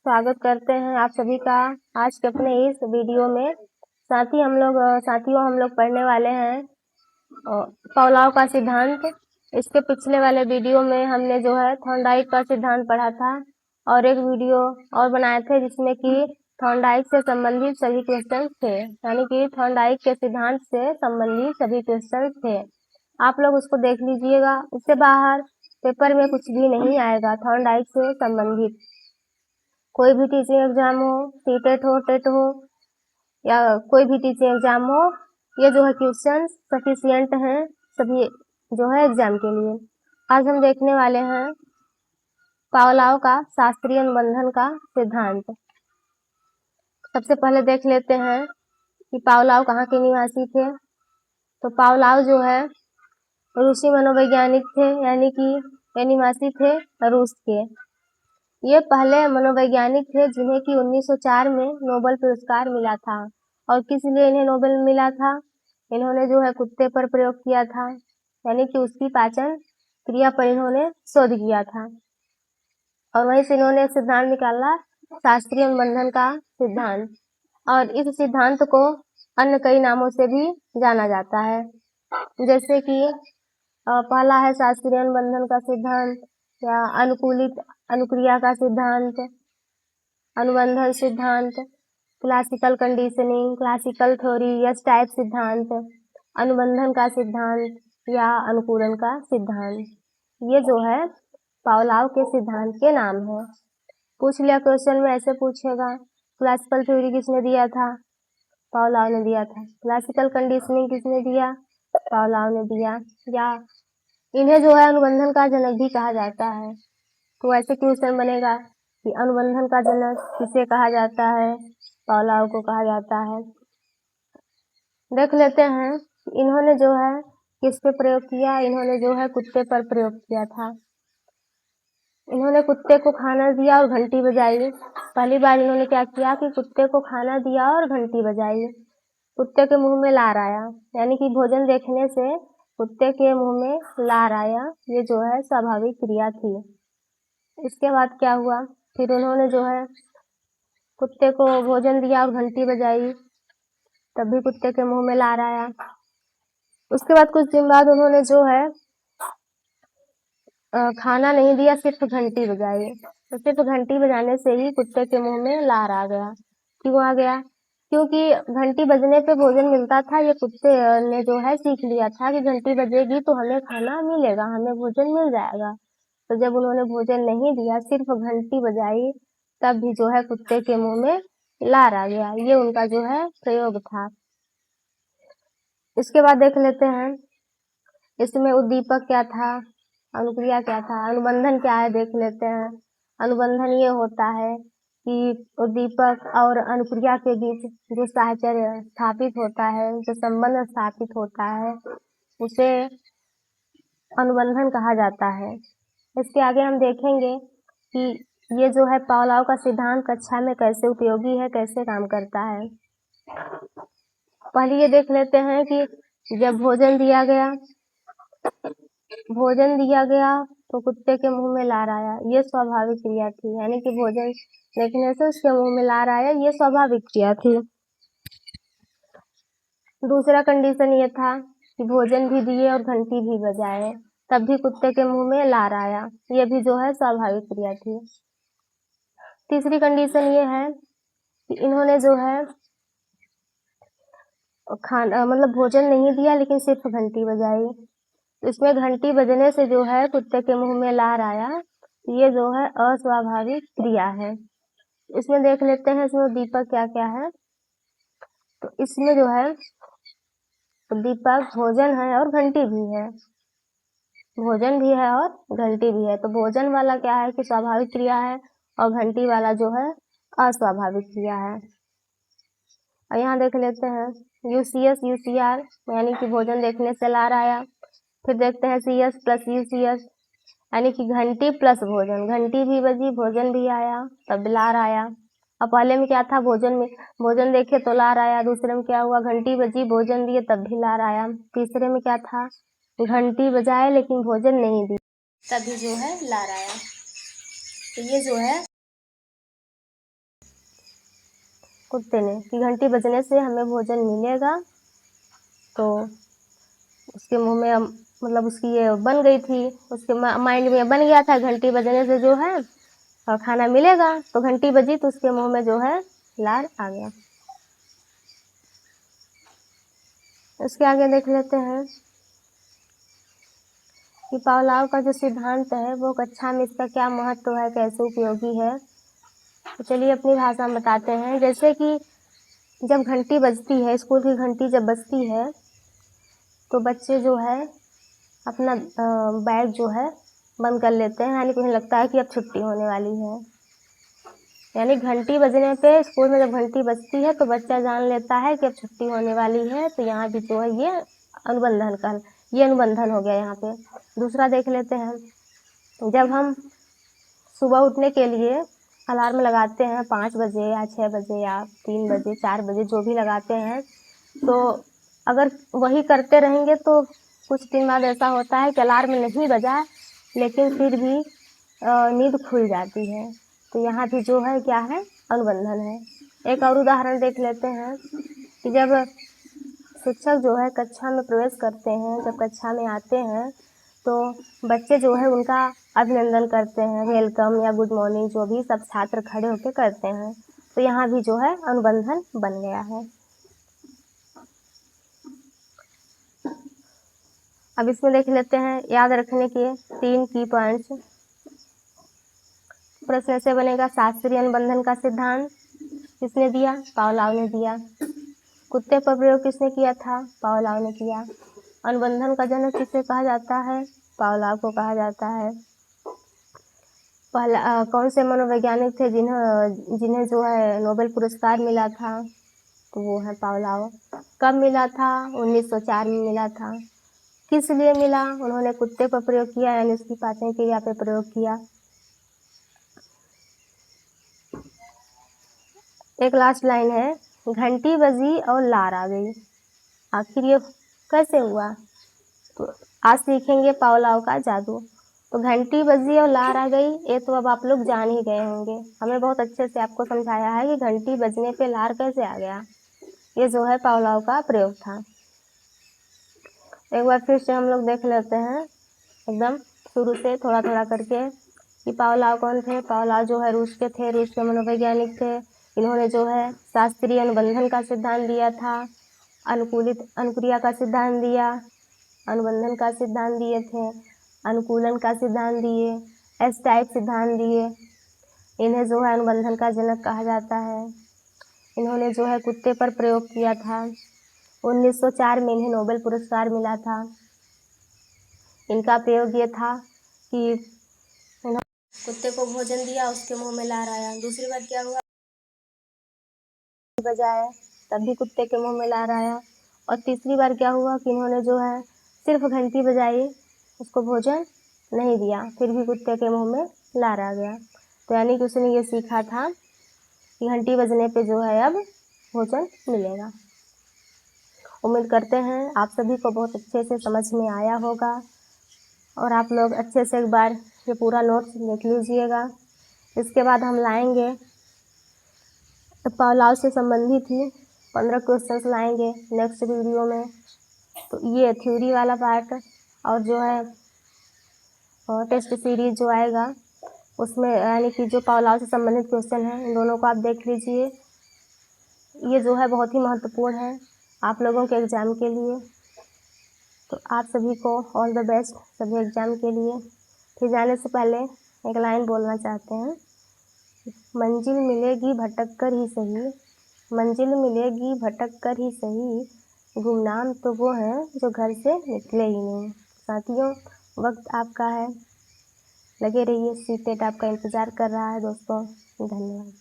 स्वागत करते हैं आप सभी का आज के अपने इस वीडियो में। साथियों हम लोग पढ़ने वाले हैं पावलोव का सिद्धांत। इसके पिछले वाले वीडियो में हमने जो है थॉर्नडाइक का सिद्धांत पढ़ा था और एक वीडियो और बनाए थे जिसमें कि थॉर्नडाइक से संबंधित सभी क्वेश्चन थे, यानी कि थॉर्नडाइक के सिद्धांत से संबंधित सभी क्वेश्चन थे। आप लोग उसको देख लीजिएगा। उससे बाहर पेपर में कुछ भी नहीं आएगा थॉर्नडाइक से संबंधित। कोई भी टीचिंग एग्जाम हो, सीटेट हो, टेट हो या कोई भी टीचिंग एग्जाम हो, ये जो है क्वेश्चन सफिशियंट हैं सभी जो है एग्जाम के लिए। आज हम देखने वाले हैं पावलोव का शास्त्रीय अनुबंधन का सिद्धांत। सबसे पहले देख लेते हैं कि पावलोव कहाँ के निवासी थे। तो पावलोव जो है रूसी मनोवैज्ञानिक थे, यानी कि ये निवासी थे रूस के। ये पहले मनोवैज्ञानिक थे जिन्हें कि 1904 में नोबेल पुरस्कार मिला था। और किस लिए इन्हें नोबेल मिला था? इन्होंने जो है कुत्ते पर प्रयोग किया था, यानी कि उसकी पाचन क्रिया पर इन्होंने शोध किया था और वहीं से इन्होंने एक सिद्धांत निकाला, शास्त्रीय अनुबंधन का सिद्धांत। और इस सिद्धांत को अन्य कई नामों से भी जाना जाता है, जैसे कि पहला है शास्त्रीय अनुबंधन का सिद्धांत या अनुकूलित अनुक्रिया का सिद्धांत, अनुबंधन सिद्धांत, classical conditioning, classical theory, yes type सिद्धांत, अनुबंधन का सिद्धांत या अनुकूलन का सिद्धांत। ये जो है पावलोव के सिद्धांत के नाम है। पूछ लिया क्वेश्चन में, ऐसे पूछेगा क्लासिकल थ्योरी किसने दिया था? पावलोव ने दिया था। क्लासिकल कंडीशनिंग किसने दिया? पावलोव ने दिया। या इन्हें जो है अनुबंधन का जनक भी कहा जाता है। तो ऐसे क्वेश्चन बनेगा कि अनुबंधन का जनक किसे कहा जाता है? पावलोव को कहा जाता है। देख लेते हैं इन्होंने जो है किस पे प्रयोग किया। इन्होंने जो है कुत्ते पर प्रयोग किया था। इन्होंने कुत्ते को खाना दिया और घंटी बजाई। पहली बार इन्होंने क्या किया कि कुत्ते को खाना दिया और घंटी बजाई। कुत्ते के मुंह में लार आया, यानी कि भोजन देखने से कुत्ते के मुंह में लार आया। ये जो है स्वाभाविक क्रिया थी। इसके बाद क्या हुआ, फिर उन्होंने जो है कुत्ते को भोजन दिया और घंटी बजाई, तब भी कुत्ते के मुंह में लार आया। उसके बाद कुछ दिन बाद उन्होंने जो है खाना नहीं दिया, सिर्फ घंटी बजाई। तो सिर्फ घंटी बजाने से ही कुत्ते के मुंह में लार आ गया। क्यों आ गया? क्योंकि घंटी बजने पे भोजन मिलता था। ये कुत्ते ने जो है सीख लिया था कि घंटी बजेगी तो हमें खाना मिलेगा, हमें भोजन मिल जाएगा। तो जब उन्होंने भोजन नहीं दिया, सिर्फ घंटी बजाई, तब भी जो है कुत्ते के मुंह में लार आ गया। ये उनका जो है प्रयोग था। इसके बाद देख लेते हैं इसमें उद्दीपक क्या था, अनुक्रिया क्या था, अनुबंधन क्या है देख लेते हैं। अनुबंधन ये होता है कि उद्दीपक और अनुक्रिया के बीच जो साहचर्य स्थापित होता है, जो संबंध स्थापित होता है, उसे अनुबंधन कहा जाता है। इसके आगे हम देखेंगे कि ये जो है पावलोव का सिद्धांत कक्षा में कैसे उपयोगी है, कैसे काम करता है। पहले ये देख लेते हैं कि जब भोजन दिया गया तो कुत्ते के मुंह में लार आया। ये स्वाभाविक क्रिया थी, यानी कि भोजन देखने से उसके मुंह में लार आया, ये स्वाभाविक क्रिया थी। दूसरा कंडीशन ये था कि भोजन भी दिए और घंटी भी बजाए, तब भी कुत्ते के मुंह में लार आया। ये भी जो है स्वाभाविक क्रिया थी। तीसरी कंडीशन ये है कि इन्होंने जो है खाना मतलब भोजन नहीं दिया लेकिन सिर्फ घंटी बजाई। इसमें घंटी बजने से जो है कुत्ते के मुंह में लार आया। ये जो है अस्वाभाविक क्रिया है। इसमें देख लेते हैं इसमें दीपक क्या क्या है। तो इसमें जो है दीपक भोजन है और घंटी भी है। भोजन भी है और घंटी भी है। तो भोजन वाला क्या है कि स्वाभाविक क्रिया है और घंटी वाला जो है अस्वाभाविक क्रिया है। और यहाँ देख लेते हैं यूसीएस यूसीआर, यानी कि भोजन देखने से लार आया। फिर देखते हैं सीएस प्लस यूसीएस, यानी कि घंटी प्लस भोजन, घंटी भी बजी भोजन भी आया तब लार आया। अब पहले में क्या था, भोजन देखे तो लार आया। दूसरे में क्या हुआ, घंटी बजी भोजन दिए तब भी लार आया। तीसरे में क्या था, घंटी बजाए लेकिन भोजन नहीं दी, तभी जो है लार आया। तो ये जो है कुत्ते ने कि घंटी बजने से हमें भोजन मिलेगा। तो उसके मुंह में मतलब उसकी ये बन गई थी, उसके माइंड में बन गया था घंटी बजने से जो है खाना मिलेगा। तो घंटी बजी तो उसके मुंह में जो है लार आ गया। इसके आगे देख लेते हैं कि पावलाव का जो सिद्धांत है वो कक्षा में इसका क्या महत्व है, कैसे उपयोगी है। तो चलिए अपनी भाषा में बताते हैं। जैसे कि जब घंटी बजती है, स्कूल की घंटी जब बजती है तो बच्चे जो है अपना बैग जो है बंद कर लेते हैं, यानी उन्हें लगता है कि अब छुट्टी होने वाली है। यानी घंटी बजने पे स्कूल में जब घंटी बजती है तो बच्चा जान लेता है कि अब छुट्टी होने वाली है। तो यहाँ भी जो है ये अनुबंधन हो गया यहाँ पे। दूसरा देख लेते हैं, जब हम सुबह उठने के लिए अलार्म लगाते हैं 5 बजे या 6 बजे या 3 बजे 4 बजे जो भी लगाते हैं, तो अगर वही करते रहेंगे तो कुछ दिन बाद ऐसा होता है कि अलार्म नहीं बजा लेकिन फिर भी नींद खुल जाती है। तो यहाँ भी जो है क्या है, अनुबंधन है। एक और उदाहरण देख लेते हैं कि जब शिक्षक जो है कक्षा में प्रवेश करते हैं, जब कक्षा में आते हैं तो बच्चे जो है उनका अभिनंदन करते हैं, वेलकम या गुड मॉर्निंग जो भी सब छात्र खड़े होकर करते हैं। तो यहाँ भी जो है अनुबंधन बन गया है। अब इसमें देख लेते हैं याद रखने के 3 की पॉइंट्स। प्रश्न ऐसे बनेगा, शास्त्रीय अनुबंधन का सिद्धांत किसने दिया? पावलाव ने दिया। कुत्ते पर प्रयोग किसने किया था? पावलाव ने किया। अनुबंधन का जनक किसे कहा जाता है? पावलाव को कहा जाता है। पहला कौन से मनोवैज्ञानिक थे जिन्हें जो है नोबेल पुरस्कार मिला था? तो वो है पावलाव। कब मिला था? 1904 में मिला था। किस लिए मिला? उन्होंने कुत्ते पर प्रयोग किया, यानी उसकी पाचन क्रिया पर प्रयोग किया। एक लास्ट लाइन है, घंटी बजी और लार आ गई। आखिर ये कैसे हुआ? तो आज सीखेंगे पावलाव का जादू। तो घंटी बजी और लार आ गई, ये तो अब आप लोग जान ही गए होंगे। हमने बहुत अच्छे से आपको समझाया है कि घंटी बजने पे लार कैसे आ गया। ये जो है पावलाव का प्रयोग था। एक बार फिर से हम लोग देख लेते हैं एकदम शुरू से थोड़ा थोड़ा करके कि पावलाव कौन थे। पावलाव जो है रूस के थे, रूस के मनोवैज्ञानिक थे। इन्होंने जो है शास्त्रीय अनुबंधन का सिद्धांत दिया था, अनुकूलित अनुक्रिया का सिद्धांत दिया, अनुबंधन का सिद्धांत दिए थे, अनुकूलन का सिद्धांत दिए, एस टाइप सिद्धांत दिए। इन्हें जो है अनुबंधन का जनक कहा जाता है। इन्होंने जो है कुत्ते पर प्रयोग किया था। 1904 में इन्हें नोबेल पुरस्कार मिला था। इनका प्रयोग ये था कि कुत्ते को भोजन दिया, उसके मुंह में लार आया। दूसरी बार क्या हुआ, बजाया तब भी कुत्ते के मुंह में लार आया। और तीसरी बार क्या हुआ कि इन्होंने जो है सिर्फ घंटी बजाई, उसको भोजन नहीं दिया, फिर भी कुत्ते के मुंह में लार आ गया। तो यानी कि उसने ये सीखा था कि घंटी बजने पे जो है अब भोजन मिलेगा। उम्मीद करते हैं आप सभी को बहुत अच्छे से समझ में आया होगा और आप लोग अच्छे से एक बार ये पूरा नोट्स देख लीजिएगा। इसके बाद हम लाएंगे पावलाव से संबंधित ही 15 क्वेश्चंस लाएंगे नेक्स्ट वीडियो में। तो ये थ्योरी वाला पार्ट और जो है टेस्ट सीरीज जो आएगा उसमें यानी कि जो पावलाव से संबंधित क्वेश्चन है इन दोनों को आप देख लीजिए। ये जो है बहुत ही महत्वपूर्ण है आप लोगों के एग्ज़ाम के लिए। तो आप सभी को ऑल द बेस्ट सभी एग्ज़ाम के लिए। फिर जाने से पहले एक लाइन बोलना चाहते हैं, मंजिल मिलेगी भटक कर ही सही, मंजिल मिलेगी भटक कर ही सही, गुमनाम तो वो हैं जो घर से निकले ही नहीं। साथियों वक्त आपका है, लगे रहिए, सीटेट आपका इंतज़ार कर रहा है दोस्तों। धन्यवाद।